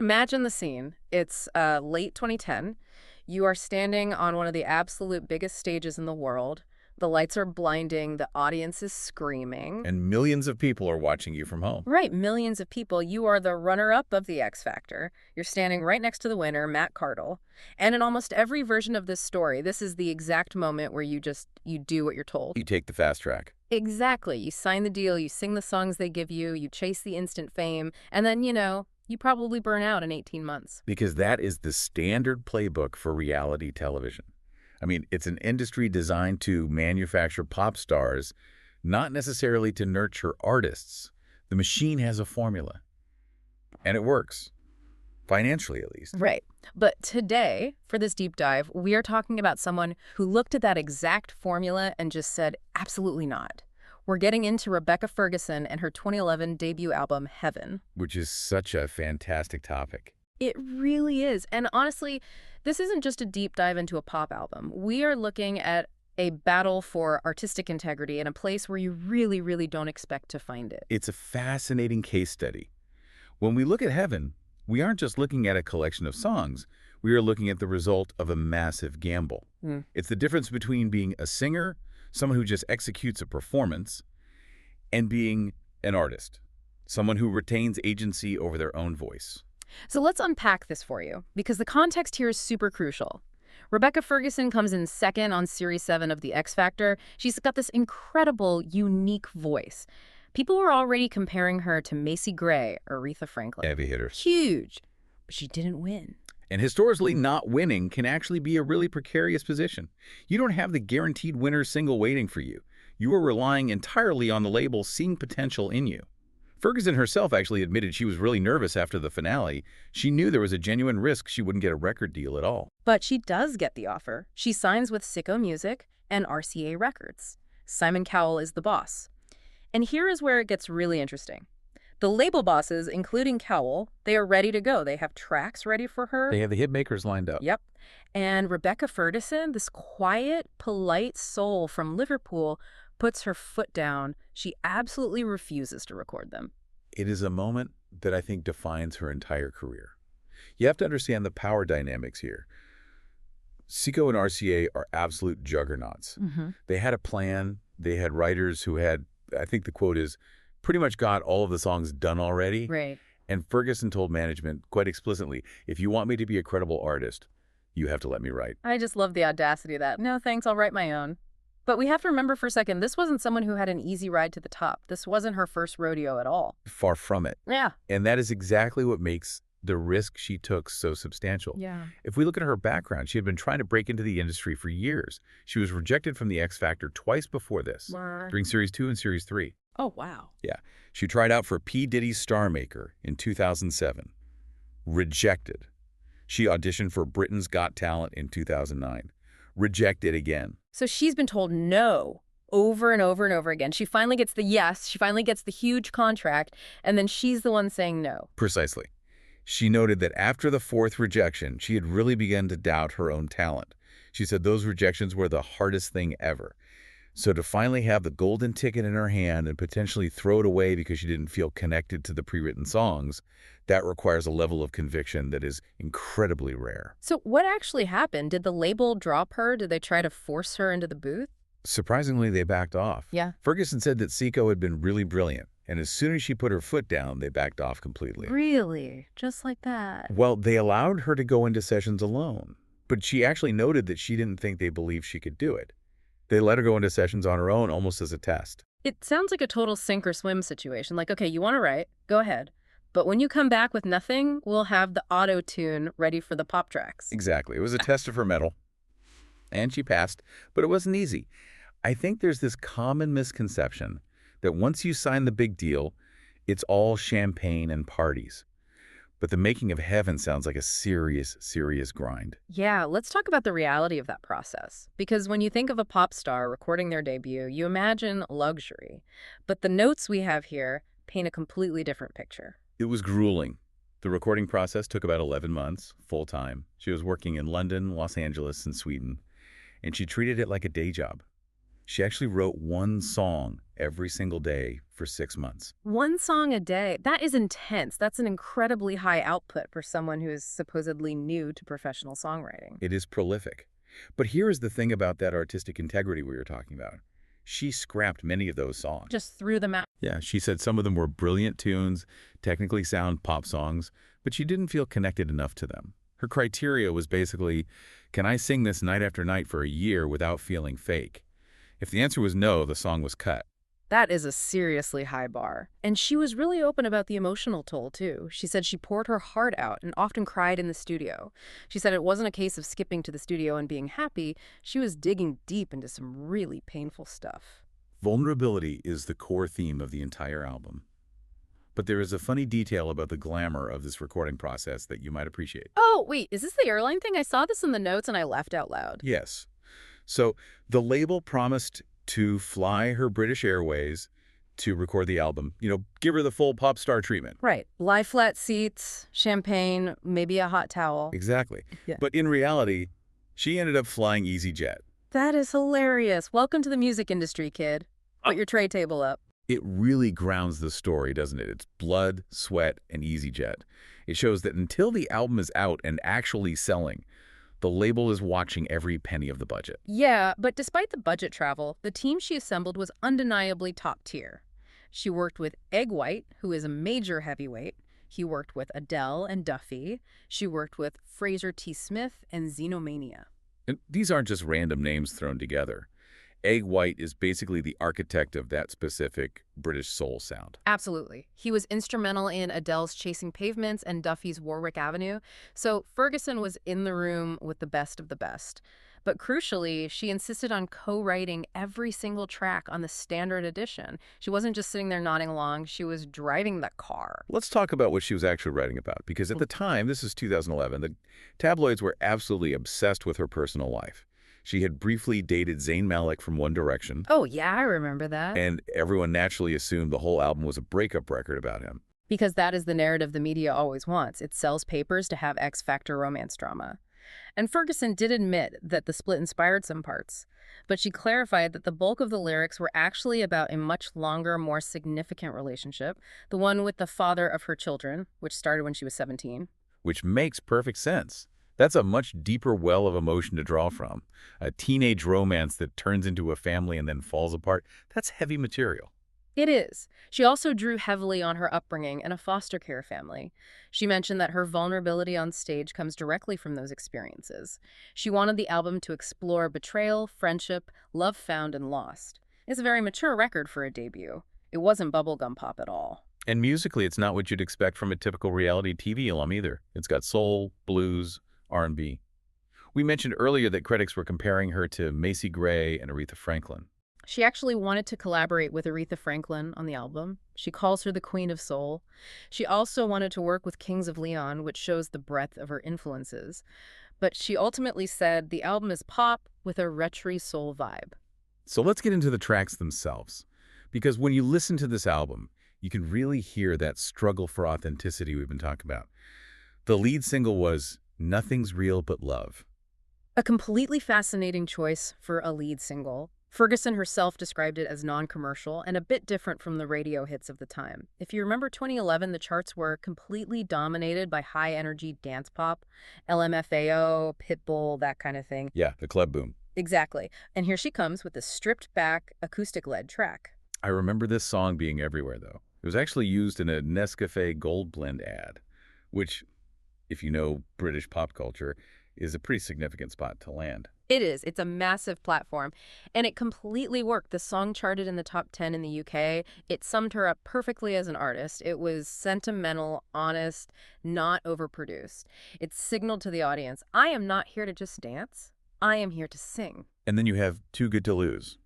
Imagine the scene. It's late 2010. You are standing on one of the absolute biggest stages in the world. The lights are blinding. The audience is screaming. And millions of people are watching you from home. Right, millions of people. You are the runner-up of the X Factor. You're standing right next to the winner, Matt Cardle. And in almost every version of this story, this is the exact moment where you do what you're told. You take the fast track. Exactly. You sign the deal, you sing the songs they give you, you chase the instant fame, and then, you probably burn out in 18 months. Because that is the standard playbook for reality television. I mean, it's an industry designed to manufacture pop stars, not necessarily to nurture artists. The machine has a formula. And it works. Financially, at least. Right. But today, for this deep dive, we are talking about someone who looked at that exact formula and just said, absolutely not. We're getting into Rebecca Ferguson and her 2011 debut album, Heaven. Which is such a fantastic topic. It really is. And honestly, this isn't just a deep dive into a pop album. We are looking at a battle for artistic integrity in a place where you really, really don't expect to find it. It's a fascinating case study. When we look at Heaven, we aren't just looking at a collection of songs. We are looking at the result of a massive gamble. It's the difference between being a singer, someone who just executes a performance, and being an artist, someone who retains agency over their own voice. So let's unpack this for you, because the context here is super crucial. Rebecca Ferguson comes in second on Series 7 of The X Factor. She's got this incredible, unique voice. People were already comparing her to Macy Gray or Aretha Franklin. Heavy hitter. Huge. But she didn't win. And historically, not winning can actually be a really precarious position. You don't have the guaranteed winner single waiting for you. You are relying entirely on the label seeing potential in you. Ferguson herself actually admitted she was really nervous after the finale. She knew there was a genuine risk she wouldn't get a record deal at all. But she does get the offer. She signs with Sicko Music and RCA Records. Simon Cowell is the boss. And here is where it gets really interesting. The label bosses, including Cowell, they are ready to go. They have tracks ready for her. They have the hit makers lined up. Yep. And Rebecca Ferguson, this quiet, polite soul from Liverpool, puts her foot down. She absolutely refuses to record them. It is a moment that I think defines her entire career. You have to understand the power dynamics here. Sicko and RCA are absolute juggernauts. They had a plan. They had writers who had, I think the quote is, pretty much got all of the songs done already. Right. And Ferguson told management quite explicitly, if you want me to be a credible artist, you have to let me write. I just love the audacity of that. No, thanks, I'll write my own. But we have to remember for a second, this wasn't someone who had an easy ride to the top. This wasn't her first rodeo at all. Far from it. Yeah. And that is exactly what makes the risk she took so substantial. Yeah. If we look at her background, she had been trying to break into the industry for years. She was rejected from the X Factor twice before this, during Series 2 and Series 3. Oh, wow. Yeah. She tried out for P. Diddy's Star Maker in 2007. Rejected. She auditioned for Britain's Got Talent in 2009. Rejected again. So she's been told no over and over and over again. She finally gets the yes. She finally gets the huge contract. And then she's the one saying no. Precisely. She noted that after the fourth rejection, she had really begun to doubt her own talent. She said those rejections were the hardest thing ever. So to finally have the golden ticket in her hand and potentially throw it away because she didn't feel connected to the pre-written songs, that requires a level of conviction that is incredibly rare. So what actually happened? Did the label drop her? Did they try to force her into the booth? Surprisingly, they backed off. Yeah. Ferguson said that Sicko had been really brilliant, and as soon as she put her foot down, they backed off completely. Really? Just like that? Well, they allowed her to go into sessions alone, but she actually noted that she didn't think they believed she could do it. They let her go into sessions on her own almost as a test. It sounds like a total sink or swim situation. Like, okay, you want to write? Go ahead. But when you come back with nothing, we'll have the auto-tune ready for the pop tracks. Exactly. It was a test of her mettle. And she passed, but it wasn't easy. I think there's this common misconception that once you sign the big deal, it's all champagne and parties. But the making of Heaven sounds like a serious, serious grind. Yeah, let's talk about the reality of that process. Because when you think of a pop star recording their debut, you imagine luxury. But the notes we have here paint a completely different picture. It was grueling. The recording process took about 11 months, full-time. She was working in London, Los Angeles, and Sweden. And she treated it like a day job. She actually wrote one song every single day for 6 months. One song a day. That is intense. That's an incredibly high output for someone who is supposedly new to professional songwriting. It is prolific. But here is the thing about that artistic integrity we were talking about. She scrapped many of those songs. Just threw them out. Yeah, she said some of them were brilliant tunes, technically sound pop songs, but she didn't feel connected enough to them. Her criteria was basically, can I sing this night after night for a year without feeling fake? If the answer was no, the song was cut. That is a seriously high bar. And she was really open about the emotional toll, too. She said she poured her heart out and often cried in the studio. She said it wasn't a case of skipping to the studio and being happy. She was digging deep into some really painful stuff. Vulnerability is the core theme of the entire album. But there is a funny detail about the glamour of this recording process that you might appreciate. Oh, wait, is this the airline thing? I saw this in the notes and I laughed out loud. Yes. So the label promised to fly her British Airways to record the album. Give her the full pop star treatment. Right. Lie flat seats, champagne, maybe a hot towel. Exactly. Yeah. But in reality, she ended up flying EasyJet. That is hilarious. Welcome to the music industry, kid. Put your tray table up. It really grounds the story, doesn't it? It's blood, sweat, and EasyJet. It shows that until the album is out and actually selling, the label is watching every penny of the budget. Yeah, but despite the budget travel, the team she assembled was undeniably top tier. She worked with Egg White, who is a major heavyweight. He worked with Adele and Duffy. She worked with Fraser T. Smith and Xenomania. And these aren't just random names thrown together. Egg White is basically the architect of that specific British soul sound. Absolutely. He was instrumental in Adele's Chasing Pavements and Duffy's Warwick Avenue, so Ferguson was in the room with the best of the best. But crucially, she insisted on co-writing every single track on the standard edition. She wasn't just sitting there nodding along, she was driving the car. Let's talk about what she was actually writing about, because at the time, this is 2011, the tabloids were absolutely obsessed with her personal life. She had briefly dated Zayn Malik from One Direction. Oh, yeah, I remember that. And everyone naturally assumed the whole album was a breakup record about him. Because that is the narrative the media always wants. It sells papers to have X Factor romance drama. And Ferguson did admit that the split inspired some parts, but she clarified that the bulk of the lyrics were actually about a much longer, more significant relationship, the one with the father of her children, which started when she was 17. Which makes perfect sense. That's a much deeper well of emotion to draw from. A teenage romance that turns into a family and then falls apart, that's heavy material. It is. She also drew heavily on her upbringing and a foster care family. She mentioned that her vulnerability on stage comes directly from those experiences. She wanted the album to explore betrayal, friendship, love found and lost. It's a very mature record for a debut. It wasn't bubblegum pop at all. And musically, it's not what you'd expect from a typical reality TV alum either. It's got soul, blues, R&B. We mentioned earlier that critics were comparing her to Macy Gray and Aretha Franklin. She actually wanted to collaborate with Aretha Franklin on the album. She calls her the Queen of Soul. She also wanted to work with Kings of Leon, which shows the breadth of her influences. But she ultimately said the album is pop with a retro soul vibe. So let's get into the tracks themselves. Because when you listen to this album, you can really hear that struggle for authenticity we've been talking about. The lead single was Nothing's Real But Love. A completely fascinating choice for a lead single. Ferguson herself described it as non-commercial and a bit different from the radio hits of the time. If you remember 2011, the charts were completely dominated by high-energy dance pop, LMFAO, Pitbull, that kind of thing. Yeah, the club boom. Exactly. And here she comes with a stripped-back, acoustic-led track. I remember this song being everywhere, though. It was actually used in a Nescafe Gold Blend ad, which, if you know British pop culture, is a pretty significant spot to land. It is. It's a massive platform. And it completely worked. The song charted in the top 10 in the UK. It summed her up perfectly as an artist. It was sentimental, honest, not overproduced. It signaled to the audience, I am not here to just dance. I am here to sing. And then you have Too Good to Lose.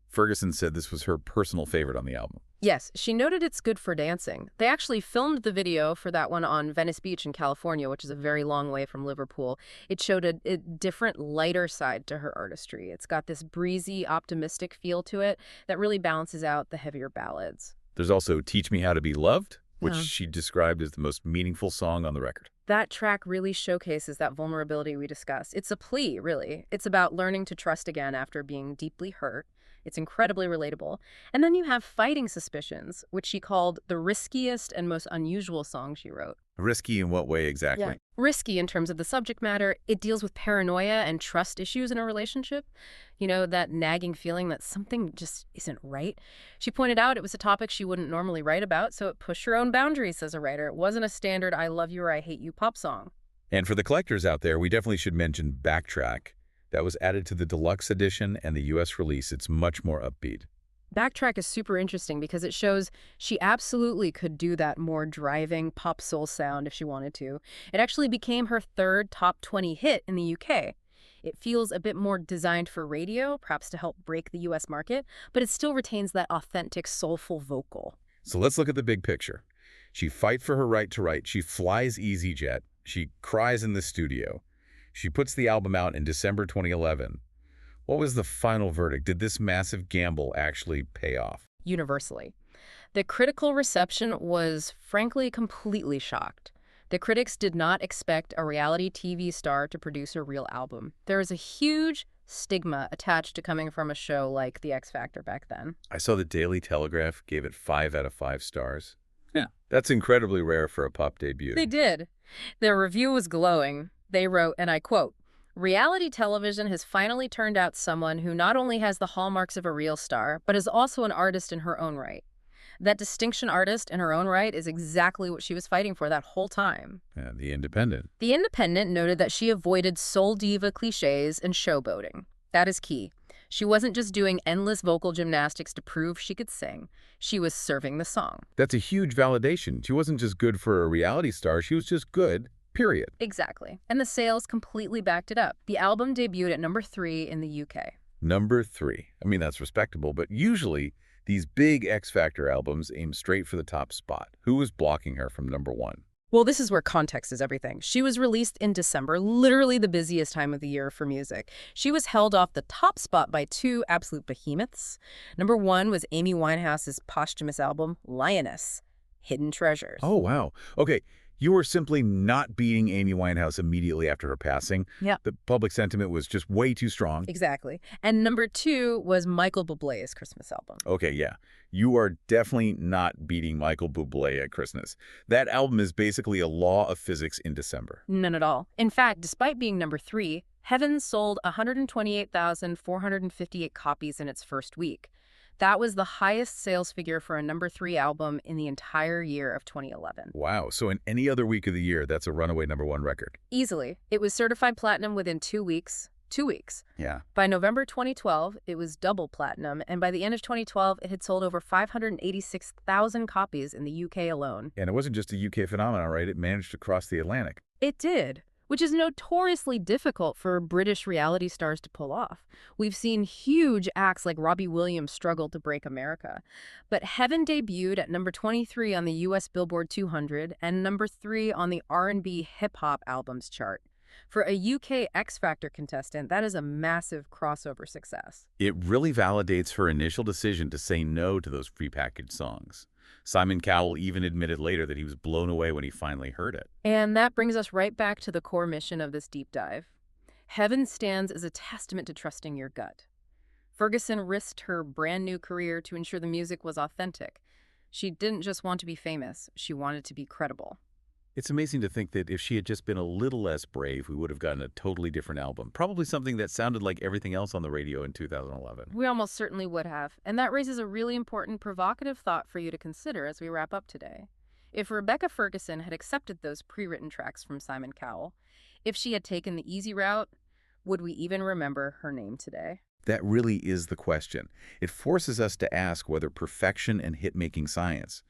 Ferguson said this was her personal favorite on the album. Yes, she noted it's good for dancing. They actually filmed the video for that one on Venice Beach in California, which is a very long way from Liverpool. It showed a different, lighter side to her artistry. It's got this breezy, optimistic feel to it that really balances out the heavier ballads. There's also Teach Me How to Be Loved, which she described as the most meaningful song on the record. That track really showcases that vulnerability we discussed. It's a plea, really. It's about learning to trust again after being deeply hurt. It's incredibly relatable. And then you have Fighting Suspicions, which she called the riskiest and most unusual song she wrote. Risky in what way exactly? Risky in terms of the subject matter. It deals with paranoia and trust issues in a relationship. You know, that nagging feeling that something just isn't right. She pointed out it was a topic she wouldn't normally write about, so it pushed her own boundaries as a writer. It wasn't a standard I love you or I hate you pop song. And for the collectors out there, we definitely should mention Backtrack. That was added to the deluxe edition and the US release. It's much more upbeat. Backtrack is super interesting because it shows she absolutely could do that more driving pop soul sound if she wanted to. It actually became her third top 20 hit in the UK. It feels a bit more designed for radio, perhaps to help break the US market, but it still retains that authentic, soulful vocal. So let's look at the big picture. She fights for her right to write. She flies EasyJet. She cries in the studio. She puts the album out in December 2011. What was the final verdict? Did this massive gamble actually pay off? Universally. The critical reception was, frankly, completely shocked. The critics did not expect a reality TV star to produce a real album. There is a huge stigma attached to coming from a show like The X Factor back then. I saw the Daily Telegraph gave it 5 out of 5 stars. Yeah, that's incredibly rare for a pop debut. They did. Their review was glowing. They wrote, and I quote, "Reality television has finally turned out someone who not only has the hallmarks of a real star, but is also an artist in her own right. That distinction artist in her own right is exactly what she was fighting for that whole time." Yeah, The Independent. The Independent noted that she avoided soul diva cliches and showboating. That is key. She wasn't just doing endless vocal gymnastics to prove she could sing. She was serving the song. That's a huge validation. She wasn't just good for a reality star. She was just good, period. Exactly. And the sales completely backed it up. The album debuted at number 3 in the UK. Number 3. I mean, that's respectable, but usually these big X Factor albums aim straight for the top spot. Who was blocking her from number 1? Well, this is where context is everything. She was released in December, literally the busiest time of the year for music. She was held off the top spot by 2 absolute behemoths. Number 1 was Amy Winehouse's posthumous album, Lioness, Hidden Treasures. Oh, wow. Okay, you were simply not beating Amy Winehouse immediately after her passing. Yeah. The public sentiment was just way too strong. Exactly. And number 2 was Michael Bublé's Christmas album. Okay, yeah. You are definitely not beating Michael Bublé at Christmas. That album is basically a law of physics in December. None at all. In fact, despite being number 3, Heaven sold 128,458 copies in its first week. That was the highest sales figure for a number 3 album in the entire year of 2011. Wow. So in any other week of the year, that's a runaway number 1 record. Easily. It was certified platinum within 2 weeks. 2 weeks. Yeah. By November 2012, it was double platinum, and by the end of 2012, it had sold over 586,000 copies in the UK alone. And it wasn't just a UK phenomenon, right? It managed to cross the Atlantic. It did, which is notoriously difficult for British reality stars to pull off. We've seen huge acts like Robbie Williams struggle to break America. But Heaven debuted at number 23 on the US Billboard 200 and number 3 on the R&B hip-hop albums chart. For a UK X Factor contestant, that is a massive crossover success. It really validates her initial decision to say no to those prepackaged songs. Simon Cowell even admitted later that he was blown away when he finally heard it. And that brings us right back to the core mission of this deep dive. Heaven stands as a testament to trusting your gut. Ferguson risked her brand new career to ensure the music was authentic. She didn't just want to be famous, she wanted to be credible. It's amazing to think that if she had just been a little less brave, we would have gotten a totally different album. Probably something that sounded like everything else on the radio in 2011. We almost certainly would have. And that raises a really important provocative thought for you to consider as we wrap up today. If Rebecca Ferguson had accepted those pre-written tracks from Simon Cowell, if she had taken the easy route, would we even remember her name today? That really is the question. It forces us to ask whether perfection and hit-making science,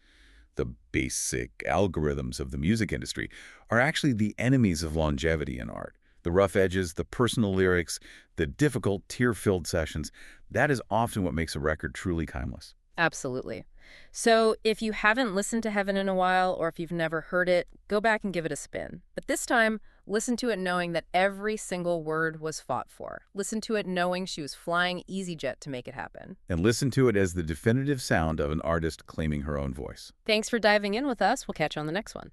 the basic algorithms of the music industry, are actually the enemies of longevity in art. The rough edges, the personal lyrics, the difficult, tear-filled sessions, that is often what makes a record truly timeless. Absolutely. So if you haven't listened to Heaven in a while, or if you've never heard it, go back and give it a spin. But this time, listen to it knowing that every single word was fought for. Listen to it knowing she was flying EasyJet to make it happen. And listen to it as the definitive sound of an artist claiming her own voice. Thanks for diving in with us. We'll catch you on the next one.